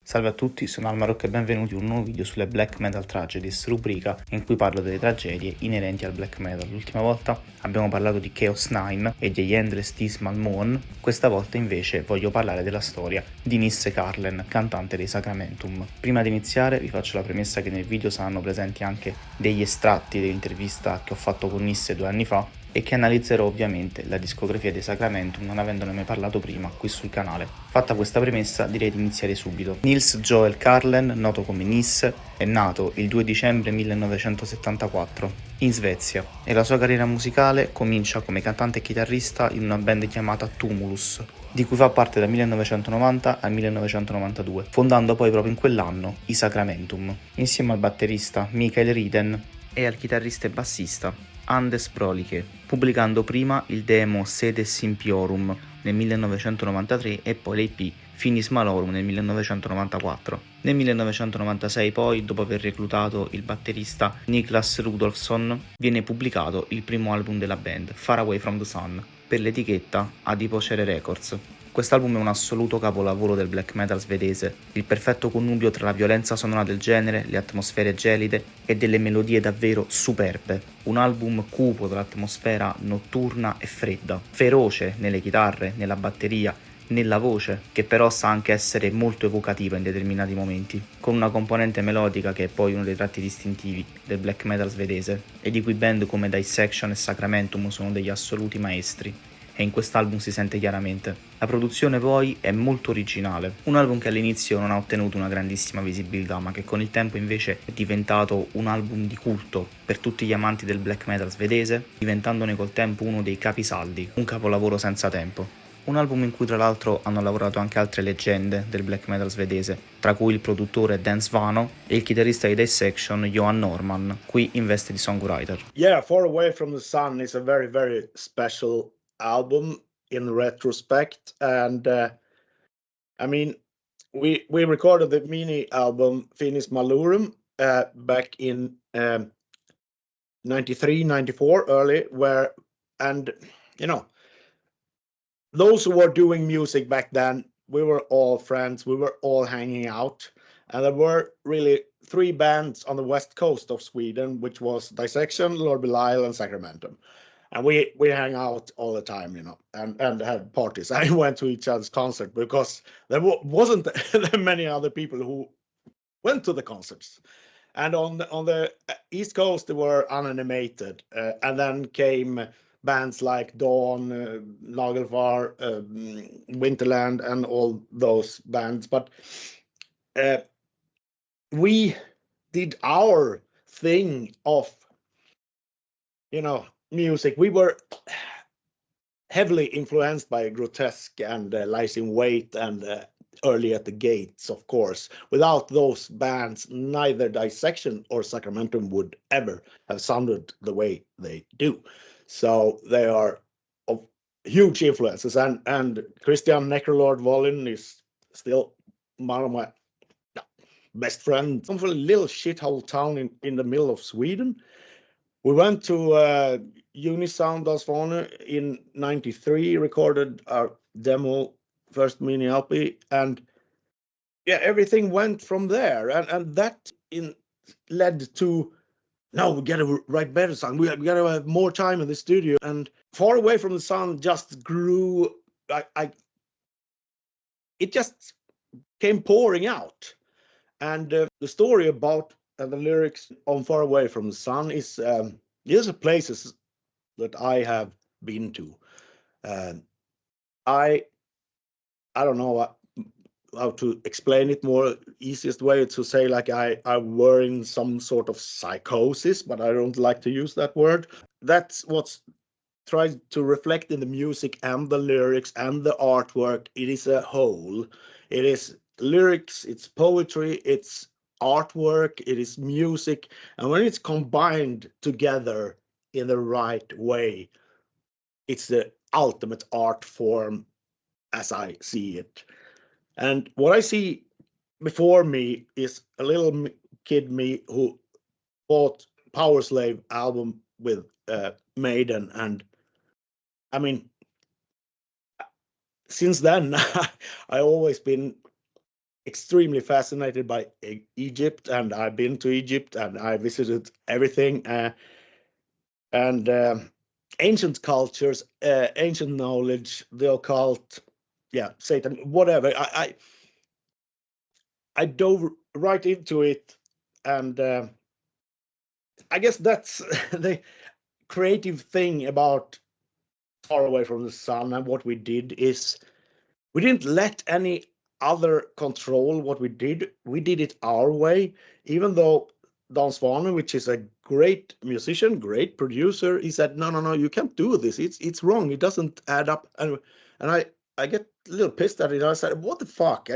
Salve a tutti, sono Almarocco e benvenuti in un nuovo video sulle Black Metal Tragedies, rubrica in cui parlo delle tragedie inerenti al black metal. L'ultima volta abbiamo parlato di Chaos 9 e degli Endless Dismal Moon, questa volta invece voglio parlare della storia di Nisse Karlén, cantante dei Sacramentum. Prima di iniziare vi faccio la premessa che nel video saranno presenti anche degli estratti dell'intervista che ho fatto con Nisse 2 anni fa e che analizzerò ovviamente la discografia dei Sacramentum non avendone mai parlato prima qui sul canale. Fatta questa premessa direi di iniziare subito. Nils Joel Karlén, noto come Nisse, è nato il 2 dicembre 1974 in Svezia e la sua carriera musicale comincia come cantante e chitarrista in una band chiamata Tumulus, di cui fa parte dal 1990 al 1992, fondando poi proprio in quell'anno i Sacramentum, insieme al batterista Michael Riden e al chitarrista e bassista Anders Proliche, pubblicando prima il demo Sedes Impiorum nel 1993 e poi l'EP Finis Malorum nel 1994. Nel 1996 poi, dopo aver reclutato il batterista Niklas Rudolfsson, viene pubblicato il primo album della band, Far Away from the Sun, per l'etichetta Adipocere Records. Quest'album è un assoluto capolavoro del black metal svedese, il perfetto connubio tra la violenza sonora del genere, le atmosfere gelide e delle melodie davvero superbe. Un album cupo dall'atmosfera notturna e fredda, feroce nelle chitarre, nella batteria, nella voce, che però sa anche essere molto evocativa in determinati momenti, con una componente melodica che è poi uno dei tratti distintivi del black metal svedese, e di cui band come Dissection e Sacramentum sono degli assoluti maestri. E in quest'album si sente chiaramente. La produzione poi è molto originale, un album che all'inizio non ha ottenuto una grandissima visibilità, ma che con il tempo invece è diventato un album di culto per tutti gli amanti del black metal svedese, diventandone col tempo uno dei capisaldi, un capolavoro senza tempo. Un album in cui tra l'altro hanno lavorato anche altre leggende del black metal svedese, tra cui il produttore Dan Swanö e il chitarrista di Dissection Johan Norman, qui in veste di songwriter. Yeah, Far Away from the Sun is a very, very special album in retrospect, and I mean, we recorded the mini album Finis Malorum back in 93, 94 early, and you know, those who were doing music back then, we were all friends, we were all hanging out, and there were really three bands on the west coast of Sweden, which was Dissection, Lord Belial, and Sacramentum. And we hang out all the time, you know, and had parties. I went to each other's concert because there wasn't many other people who went to the concerts. And on the East Coast, they were unanimated, and then came bands like Dawn, Nagelfar, Winterland, and all those bands. But we did our thing of, you know, music. We were heavily influenced by Grotesque and Lies in Wait and Early at the Gates, of course. Without those bands, neither Dissection or Sacramentum would ever have sounded the way they do. So they are of huge influences. And Christian Necrolord Wallin is still one of my best friends. I'm from a little shithole town in the middle of Sweden. We went to Unisound Dan Swanö in 93, recorded our demo, first mini LP, and yeah, everything went from there. And that led to, no, we gotta write better songs. We gotta have more time in the studio. And Far Away from the Sun just grew. It just came pouring out. And the story about the lyrics on Far Away from the Sun is these are places that I have been to. I don't know how to explain it more. Easiest way to say, like, I were in some sort of psychosis, but I don't like to use that word. That's what's tried to reflect in the music and the lyrics and the artwork. It is a whole. It is lyrics, it's poetry, it's artwork, it is music, and when it's combined together in the right way, it's the ultimate art form as I see it. And what I see before me is a little kid me who bought Power Slave album with Maiden, and I mean, since then I always been extremely fascinated by Egypt, and I've been to Egypt and I visited everything, and ancient cultures, ancient knowledge, the occult, yeah, Satan, whatever. I dove right into it, and I guess that's the creative thing about Far Away from the Sun. And what we did is we didn't let any other control what we did. We did it our way, even though Dan Swanö, which is a great musician, great producer, he said, no, you can't do this. It's wrong. It doesn't add up. And I get a little pissed at it. I said, what the fuck?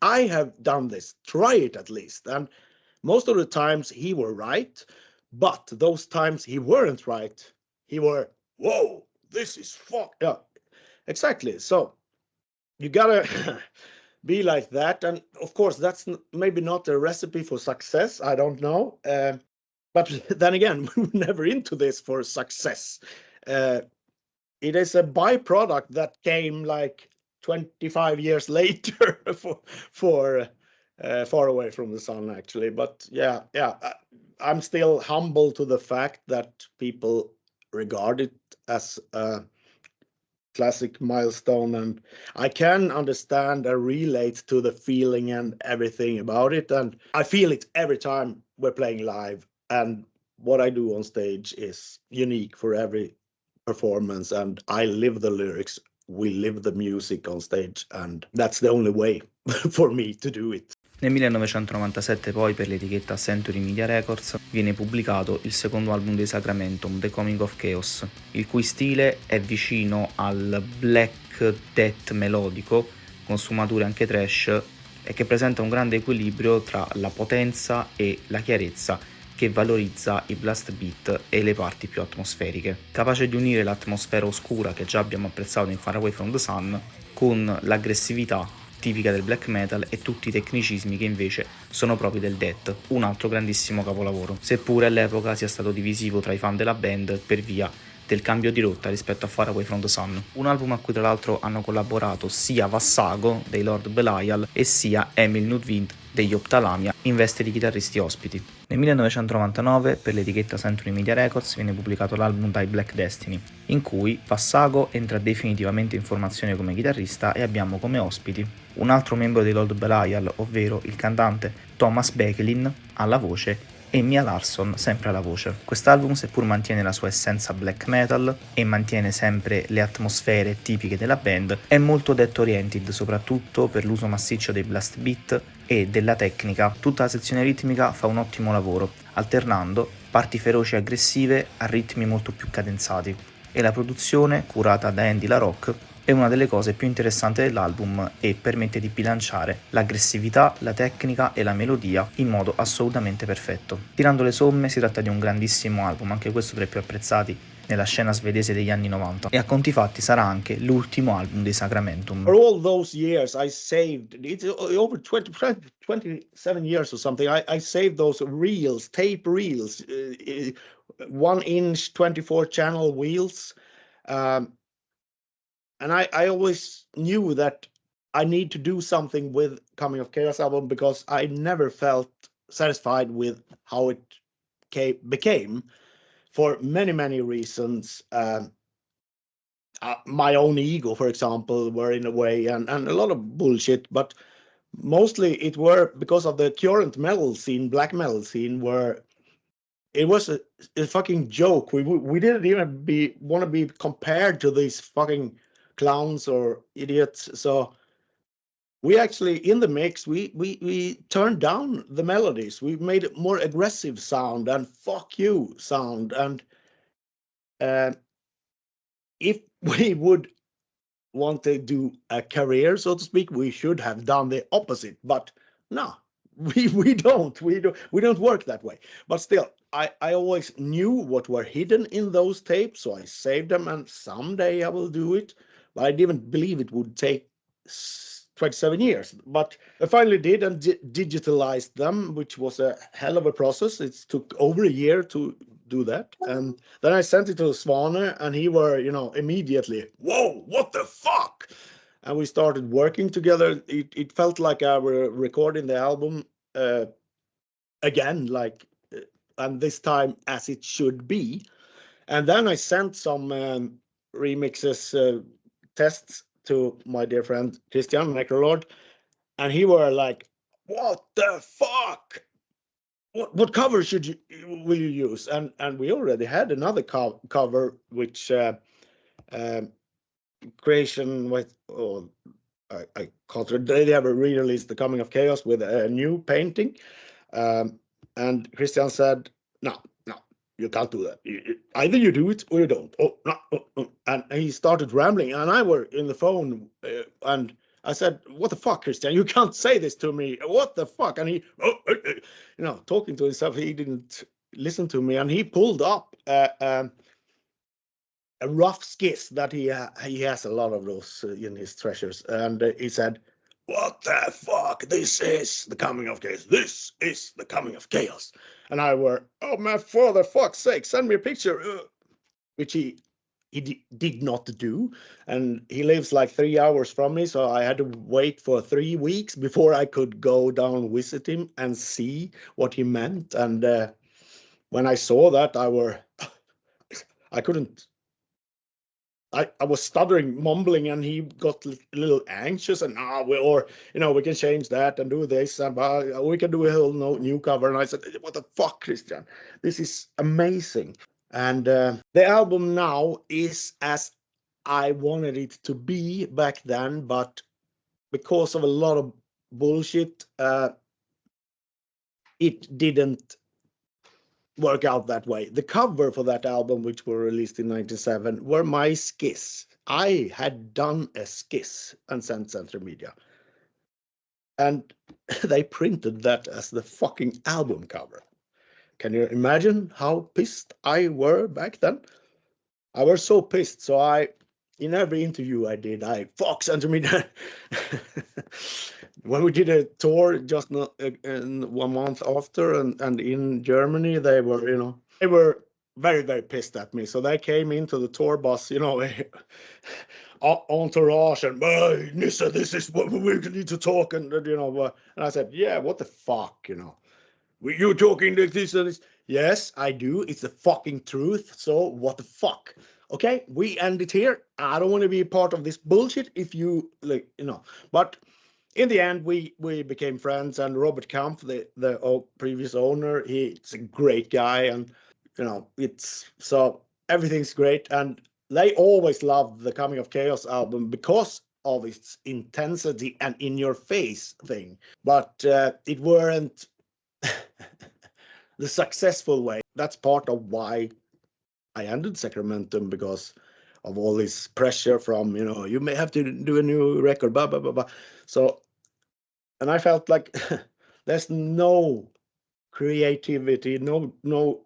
I have done this. Try it at least. And most of the times he were right, but those times he weren't right, he were, whoa, this is fuck. Yeah, exactly. So you gotta be like that. And of course, that's maybe not a recipe for success. I don't know. But then again, we were never into this for success. It is a byproduct that came like 25 years later for Far Away from the Sun, actually. But yeah, I'm still humble to the fact that people regard it as a classic milestone, and I can understand and relate to the feeling and everything about it, and I feel it every time we're playing live, and what I do on stage is unique for every performance, and I live the lyrics, we live the music on stage, and that's the only way for me to do it. Nel 1997 poi per l'etichetta Century Media Records viene pubblicato il secondo album dei Sacramentum, The Coming of Chaos, il cui stile è vicino al black death melodico, con sfumature anche thrash, e che presenta un grande equilibrio tra la potenza e la chiarezza che valorizza i blast beat e le parti più atmosferiche, capace di unire l'atmosfera oscura che già abbiamo apprezzato in Far Away from the Sun con l'aggressività tipica del black metal e tutti i tecnicismi che invece sono propri del death, un altro grandissimo capolavoro, seppure all'epoca sia stato divisivo tra i fan della band per via del cambio di rotta rispetto a Far Away from the Sun, un album a cui tra l'altro hanno collaborato sia Vassago dei Lord Belial e sia Emil Nudvind degli Optalamia in veste di chitarristi ospiti. Nel 1999 per l'etichetta Century Media Records viene pubblicato l'album Die Black Destiny, in cui Vassago entra definitivamente in formazione come chitarrista e abbiamo come ospiti un altro membro dei Lord Belial, ovvero il cantante Thomas Beckelin alla voce e Mia Larsson sempre alla voce. Quest'album, seppur mantiene la sua essenza black metal e mantiene sempre le atmosfere tipiche della band, è molto death oriented, soprattutto per l'uso massiccio dei blast beat e della tecnica. Tutta la sezione ritmica fa un ottimo lavoro, alternando parti feroci e aggressive a ritmi molto più cadenzati, e la produzione, curata da Andy LaRocque, è una delle cose più interessanti dell'album e permette di bilanciare l'aggressività, la tecnica e la melodia in modo assolutamente perfetto. Tirando le somme si tratta di un grandissimo album, anche questo tra i più apprezzati nella scena svedese degli anni 90, e a conti fatti sarà anche l'ultimo album dei Sacramentum. For all those years I saved, it's over 27 years or something, I saved those reels, tape reels, 1 inch 24 channel wheels, and I always knew that I need to do something with Coming of Chaos album because I never felt satisfied with how it became, for many reasons. My own ego, for example, were in a way, and a lot of bullshit, but mostly it were because of the current metal scene, black metal scene, where it was a fucking joke. We didn't even want to be compared to these fucking clowns or idiots. So we actually, in the mix, we turned down the melodies. We made a more aggressive sound and fuck you sound. And if we would want to do a career, so to speak, we should have done the opposite. But no, we don't work that way. But still, I always knew what were hidden in those tapes, so I saved them, and someday I will do it. But I didn't believe it would take 27 years. But I finally did, and digitalized them, which was a hell of a process. It took over a year to do that, and then I sent it to Swanö, and he were, immediately, whoa, what the fuck? and we started working together. It felt like I were recording the album again, like, and this time as it should be. And then I sent some remixes tests to my dear friend Christian Necrolord, and he were like, "What the fuck? What cover will you use?" And we already had another cover, which creation with. Oh, I can't. They ever re-released The Coming of Chaos with a new painting, and Christian said, "No, you can't do that. Either you do it or you don't." Oh, no, oh. And he started rambling, and I were in the phone, and I said, "What the fuck, Christian? You can't say this to me. What the fuck?" And he, talking to himself, he didn't listen to me, and he pulled up a rough sketch that he has a lot of those in his treasures, and he said, "What the fuck? This is The Coming of Chaos. This is The Coming of Chaos." And I were, "Oh my father, fuck's sake, send me a picture," which he did not do, and he lives like 3 hours from me, so I had to wait for 3 weeks before I could go down visit him and see what he meant. And when I saw that, I couldn't. I was stuttering, mumbling, and he got a little anxious. And we can change that and do this, and we can do a whole new cover. And I said, "What the fuck, Christian? This is amazing." And the album now is as I wanted it to be back then, but because of a lot of bullshit, it didn't work out that way. The cover for that album, which were released in 1997, were my skis. I had done a skis and sent Central Media, and they printed that as the fucking album cover. Can you imagine how pissed I were back then? I was so pissed, so in every interview I did, I fuck Central Media. When we did a tour just not, 1 month after, and in Germany, they were very, very pissed at me. So they came into the tour bus, entourage, and, "Nisse, this is what we need to talk," and I said, "Yeah, what the fuck, you're talking like this and this." "Yes, I do. It's the fucking truth. So what the fuck? Okay, we end it here. I don't want to be a part of this bullshit if you But in the end, we became friends, and Robert Kampf, the previous owner, he's a great guy, and so everything's great. And they always loved the Coming of Chaos album because of its intensity and in your face thing, but it weren't the successful way. That's part of why I ended Sacramentum, because of all this pressure from, you may have to do a new record, blah, blah, blah, blah. So, and I felt like there's no creativity, no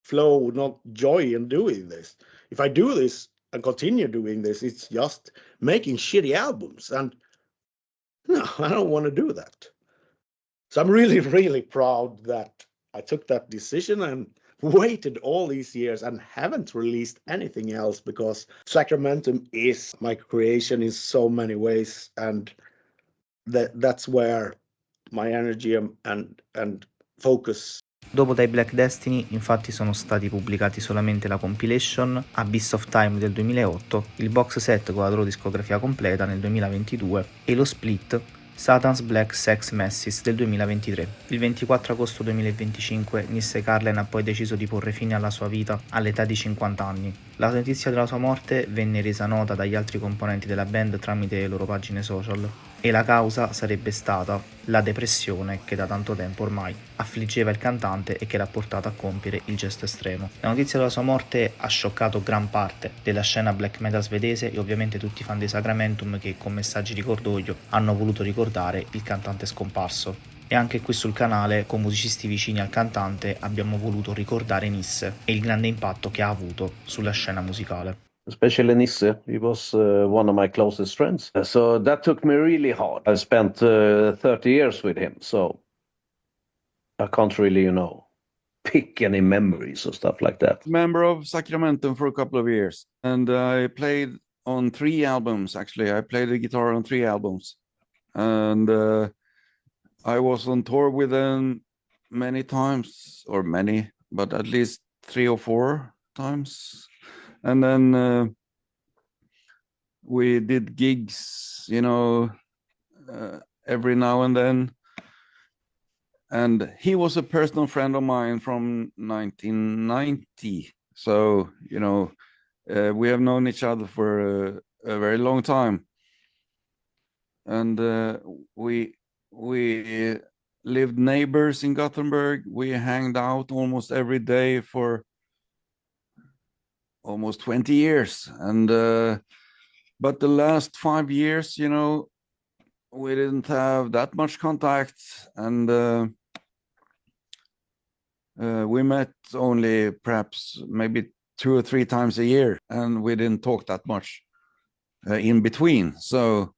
flow, no joy in doing this. If I do this and continue doing this, it's just making shitty albums. And no, I don't want to do that. So I'm really, really proud that I took that decision and waited all these years and haven't released anything else, because Sacramentum is my creation in so many ways, and that's where my energy and focus. Dopo dai Black Destiny, infatti, sono stati pubblicati solamente la compilation Abyss of Time del 2008, il box set con la loro discografia completa nel 2022 e lo split Satan's Black Sex Masses del 2023. Il 24 agosto 2025 Nisse Karlén ha poi deciso di porre fine alla sua vita all'età di 50 anni. La notizia della sua morte venne resa nota dagli altri componenti della band tramite le loro pagine social, e la causa sarebbe stata la depressione che da tanto tempo ormai affliggeva il cantante e che l'ha portato a compiere il gesto estremo. La notizia della sua morte ha scioccato gran parte della scena black metal svedese e ovviamente tutti i fan di Sacramentum, che con messaggi di cordoglio hanno voluto ricordare il cantante scomparso. E anche qui sul canale, con musicisti vicini al cantante, abbiamo voluto ricordare Nisse e il grande impatto che ha avuto sulla scena musicale. Especially Nisse, he was one of my closest friends. So that took me really hard. I spent 30 years with him, so I can't really, pick any memories or stuff like that. Member of Sacramentum for a couple of years, and I played on 3 albums, actually. I played the guitar on 3 albums. And I was on tour with them many times, or many, but at least 3 or 4 times. And then we did gigs, every now and then. And he was a personal friend of mine from 1990. So, we have known each other for a very long time. And we lived neighbors in Gothenburg. We hanged out almost every day for almost 20 years. And but the last 5 years, we didn't have that much contact, and we met only perhaps maybe 2 or 3 times a year, and we didn't talk that much in between. So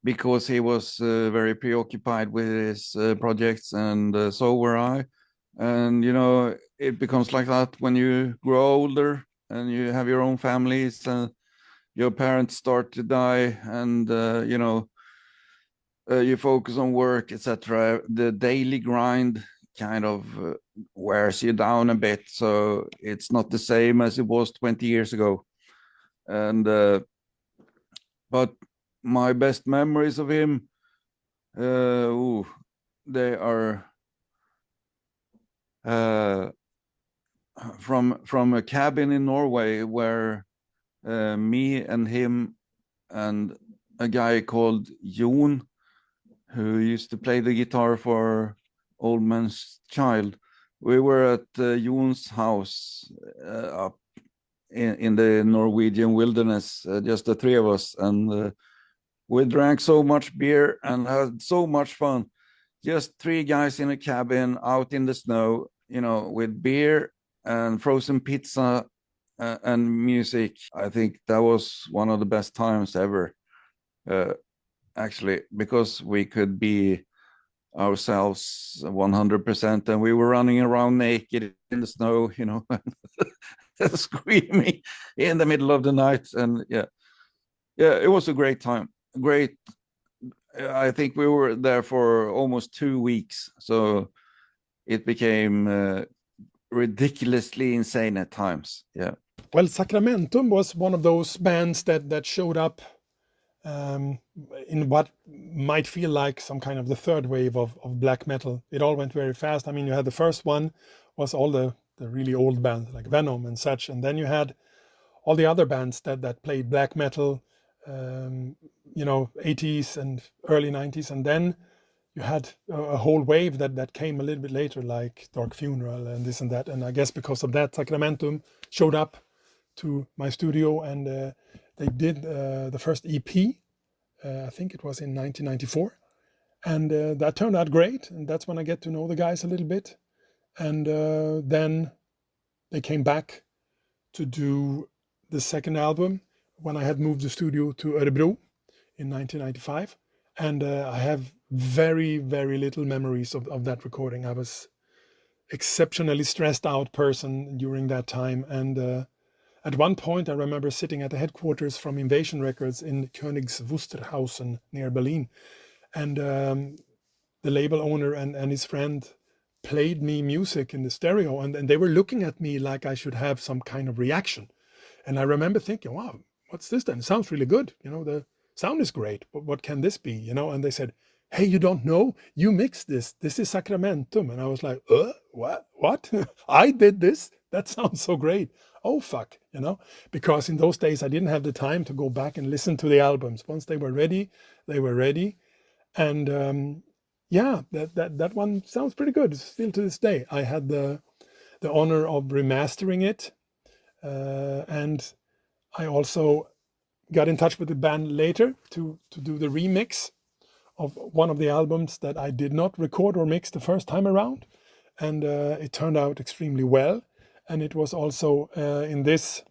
because he was very preoccupied with his projects, and so were I. And it becomes like that when you grow older and you have your own families, and your parents start to die, and you focus on work, etc. The daily grind kind of wears you down a bit, so it's not the same as it was 20 years ago. And but my best memories of him, they are from a cabin in Norway where me and him and a guy called Jon, who used to play the guitar for Old Man's Child. We were at Jon's house up in the Norwegian wilderness, just the 3 of us, and we drank so much beer and had so much fun. Just 3 guys in a cabin out in the snow, with beer and frozen pizza and music. I think that was one of the best times ever. Actually, because we could be ourselves 100%, and we were running around naked in the snow, screaming in the middle of the night. And yeah, it was a great time. I think we were there for almost 2 weeks, so it became ridiculously insane at times. Yeah. Well, Sacramentum was one of those bands that showed up in what might feel like some kind of the third wave of black metal. It all went very fast. I mean, you had the first one was all the really old bands like Venom and such, and then you had all the other bands that played black metal, 80s and early 90s, and then you had a whole wave that came a little bit later, like Dark Funeral and this and that. And I guess because of that, Sacramentum showed up to my studio, and they did the first EP. I think it was in 1994, and that turned out great. And that's when I get to know the guys a little bit. And then they came back to do the second album when I had moved the studio to Örebro in 1995. And I have very, very little memories of that recording. I was exceptionally stressed out person during that time. And at one point, I remember sitting at the headquarters from Invasion Records in Königs Wusterhausen near Berlin. And the label owner and his friend played me music in the stereo. And they were looking at me like I should have some kind of reaction. And I remember thinking, wow, what's this then? It sounds really good. The sound is great, but what can this be? And they said, hey, you don't know? You mixed this. This is Sacramentum. And I was like, what? I did this? That sounds so great. Oh, fuck, because in those days I didn't have the time to go back and listen to the albums. Once they were ready, they were ready. And that one sounds pretty good. Still to this day, I had the honor of remastering it. And I also got in touch with the band later to do the remix of one of the albums that I did not record or mix the first time around. And it turned out extremely well. And it was also in this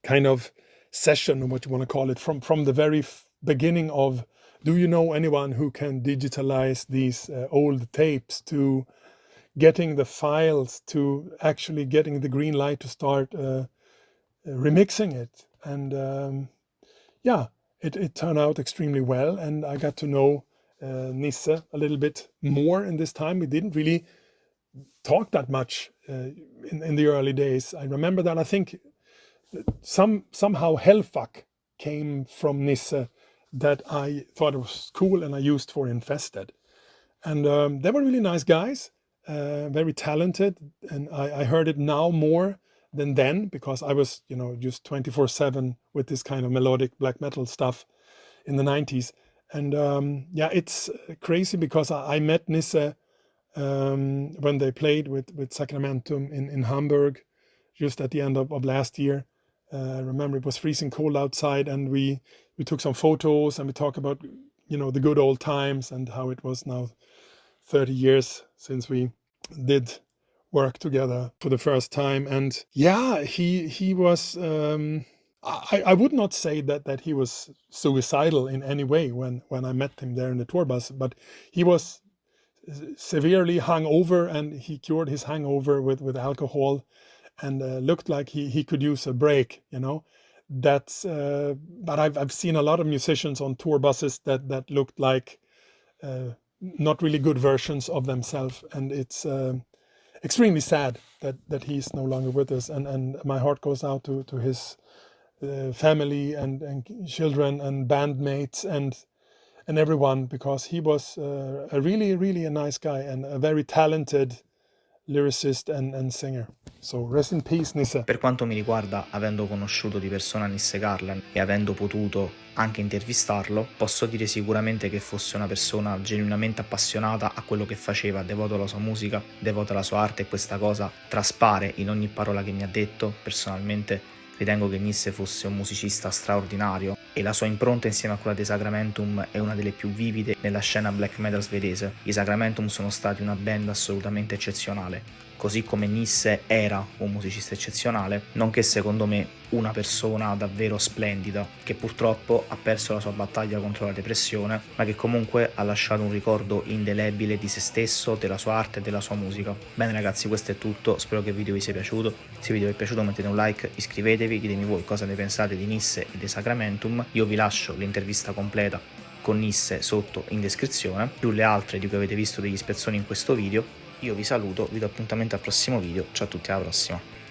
kind of session, or what you want to call it, from the very beginning of, do you know anyone who can digitalize these old tapes, to getting the files, to actually getting the green light to start remixing it. And yeah, it turned out extremely well, and I got to know Nisse a little bit more in this time. We didn't really talk that much in the early days. I remember that I think somehow Hellfuck came from Nisse that I thought it was cool and I used for Infested. And they were really nice guys, very talented, and I heard it now more than then, because I was, you know, just 24/7 with this kind of melodic black metal stuff in the 90s. And yeah, it's crazy because I met Nisse when they played with Sacramentum in Hamburg just at the end of last year. I remember it was freezing cold outside, and we took some photos and we talked about, you know, the good old times and how it was now 30 years since we did work together for the first time. And yeah, he was I would not say that he was suicidal in any way when I met him there in the tour bus, but he was severely hungover, and he cured his hangover with alcohol, and looked like he could use a break, you know. That's but I've seen a lot of musicians on tour buses that looked like not really good versions of themselves, and it's extremely sad that he's no longer with us, and my heart goes out to his family and children and bandmates and everyone, because he was a really a nice guy and a very talented lyricist and singer. So rest in peace, Nisse. Per quanto mi riguarda, avendo conosciuto di persona Nisse Karlén e avendo potuto anche intervistarlo, posso dire sicuramente che fosse una persona genuinamente appassionata a quello che faceva, devoto alla sua musica, devoto alla sua arte, e questa cosa traspare in ogni parola che mi ha detto. Personalmente ritengo che Nisse fosse un musicista straordinario e la sua impronta insieme a quella dei Sacramentum è una delle più vivide nella scena black metal svedese. I Sacramentum sono stati una band assolutamente eccezionale, così come Nisse era un musicista eccezionale, nonché secondo me una persona davvero splendida, che purtroppo ha perso la sua battaglia contro la depressione, ma che comunque ha lasciato un ricordo indelebile di se stesso, della sua arte e della sua musica. Bene ragazzi, questo è tutto, spero che il video vi sia piaciuto. Se il video vi è piaciuto mettete un like, iscrivetevi, ditemi voi cosa ne pensate di Nisse e dei Sacramentum. Io vi lascio l'intervista completa con Nisse sotto in descrizione, più le altre di cui avete visto degli spezzoni in questo video. Io vi saluto, vi do appuntamento al prossimo video, ciao a tutti, alla prossima.